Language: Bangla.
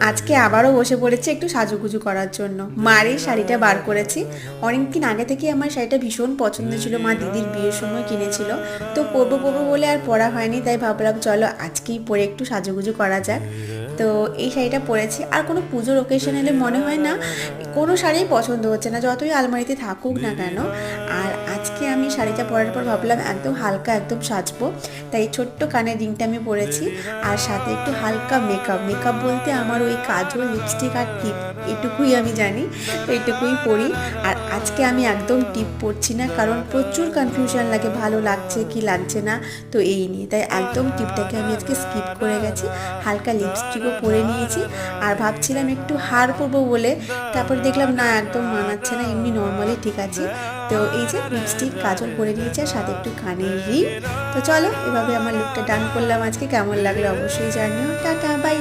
আজকে আবারও বসে পড়েছি একটু সাজুগুজু করার জন্য। মার এই শাড়িটা বার করেছি। অনেকদিন আগে থেকেই আমার শাড়িটা ভীষণ পছন্দ ছিল, মা দিদির বিয়ের সময় কিনেছিল। তো পরবো পরবো বলে আর পরা হয়নি, তাই ভাবলাম চলো আজকেই পরে একটু সাজুগুজু করা যাক। তো এই শাড়িটা পরেছি। আর কোনো পুজোর ওকেশন এলে মনে হয় না কোনো শাড়িই পছন্দ হচ্ছে না, যতই আলমারিতে থাকুক না কেন। আর আজকে আমি শাড়িটা পরার পর ভাবলাম একদম হালকা একদম সাজবো, তাই ছোট্ট কানের রিংটা আমি পরেছি। আর সাথে একটু হালকা মেকআপ, মেকআপ বলতে আমার ওই কাজল, লিপস্টিক আর টিপ, এটুকুই আমি জানি, তো এটুকুই পরি। আর আজকে আমি একদম টিপ পরছি না, কারণ প্রচুর কনফিউশন লাগে ভালো লাগছে কি লাগছে না, তো এই নিয়ে তাই একদম টিপটাকে আমি আজকে স্কিপ করে গেছি। হালকা লিপস্টিকও পরে নিয়েছি। আর ভাবছিলাম একটু হার পরবো বলে, তারপর দেখলাম না একদম মানাচ্ছে না, এমনি নর্মালি ঠিক আছে। তো এই যে লিপস্টিক কাজল পরে নিয়েছি আর সাথে একটু কানের রিং। তো চলো এভাবে আমার লুকটা ডান করলাম আজকে। কেমন লাগলো অবশ্যই জানিও। Tata bye.